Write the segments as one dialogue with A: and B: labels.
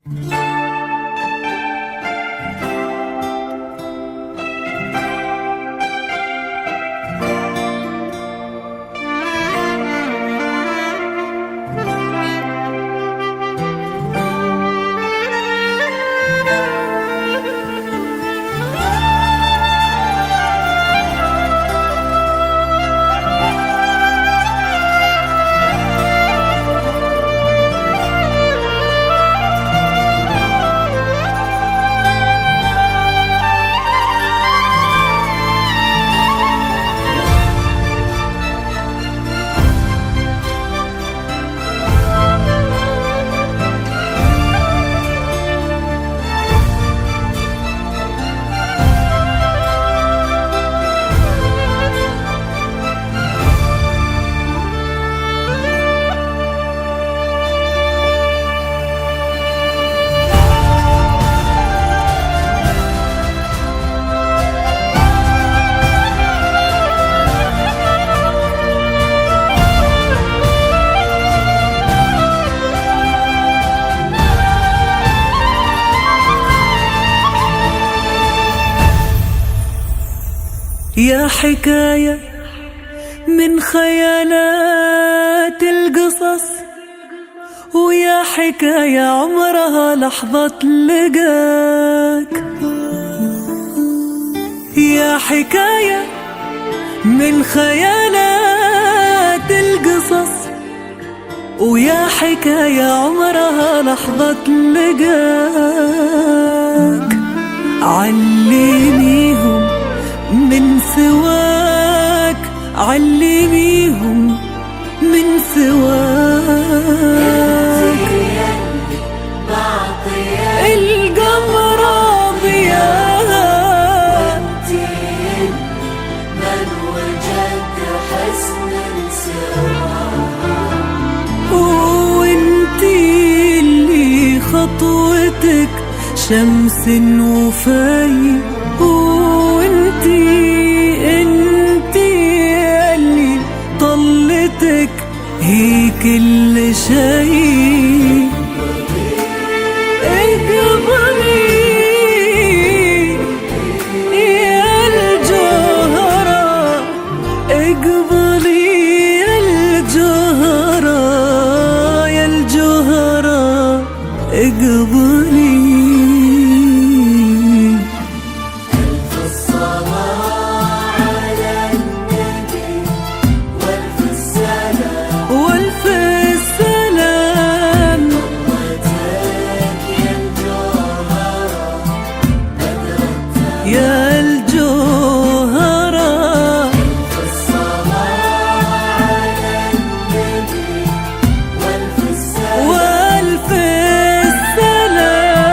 A: يا حكاية من خيالات القصص، ويا حكاية عمرها لحظة لقاك. يا حكاية من خيالات القصص، ويا حكاية عمرها لحظة لقاك. علميهم من سواك، علميهم من سواك. القمر ضياء،
B: من وجد حسن سواك.
A: وانتي اللي خطوتك شمس وفي، وانتي اللي طلتك هي كل شيء. اقبلي يا الجوهرة، اقبلي يا الجوهرة، يا الجوهرة اقبلي. يا الجوهرة والف السلام.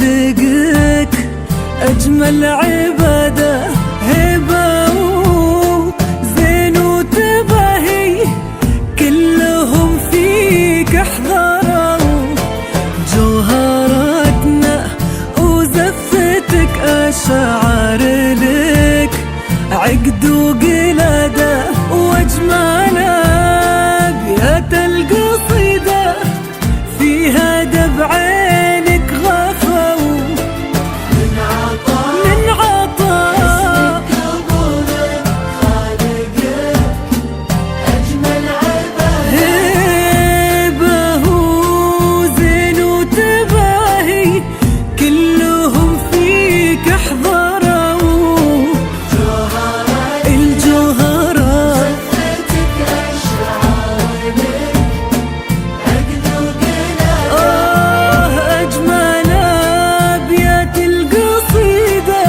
A: خالقك أجمل عبادة هبة وزين وتباهي كلهم فيك احضروا جوهرتنا وزفتك أشعار لك عقد وقلادة وأجمل أبيات القصيدة فيها دب عينك غفوا من عطاء
B: قبولك خالقك أجمل عبادة
A: هبة وزين وتباهي كلهم فيك احضروا الجوهرات
B: زفتك أشعار لك عقد وقلادة
A: أجمل أبيات القصيدة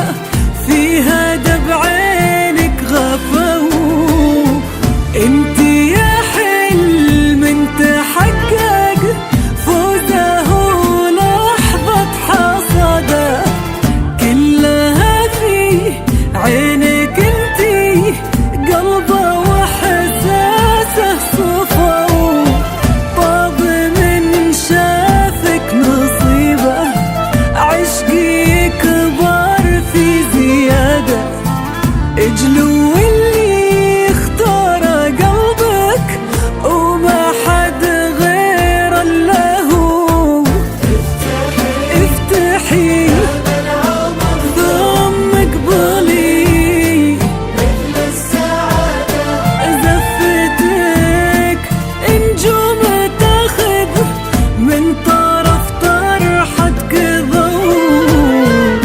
A: فيها دب عينك غفوا انت يا حلم تحقق فوزه لحظة حصده كلها في عينك انتي قلبه وحساسه صفوا طاب من شافك نصيبه عشقي يكبر في زيادة اجلو اللي اختار قلبك وما حد غير له افتحي ثم اقبلي
B: مثل السعادة
A: زفتك نجوم تاخذ من طرف طرحتك ضوء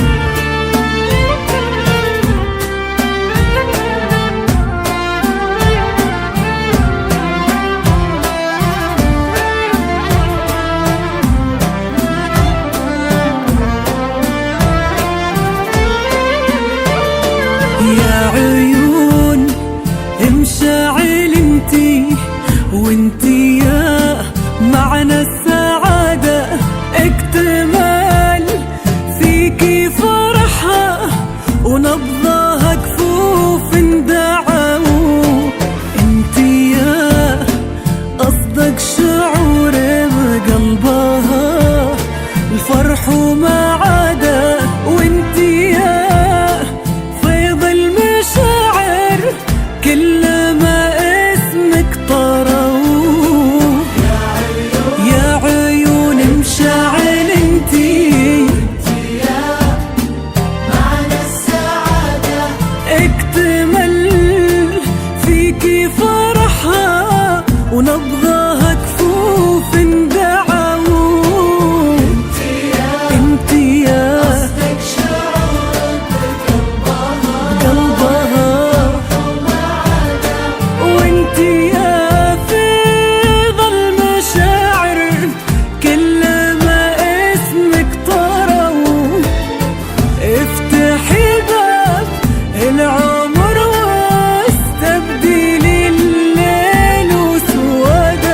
A: يا عيون مشاعل انتي وانتي يا معنى السعادة اكتمال فيكي فرحة ونبضها كفوف دعوا انتي يا أصدق شعور بقلبها الفرح وما عدا وانتي يا فيض المشاعر كل ما اسمك طروا يا عيون مشاعل انتي
B: معنى السعادة
A: اكتمل فيكي فرحها ونبضها كفوف دعوا انتي يا
B: أصدق شعور
A: قلبها وانتي يا فيض المشاعر كل ما اسمك طروا افتحي باب العمر واستبدلي الليل وسواد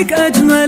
A: لك أجمل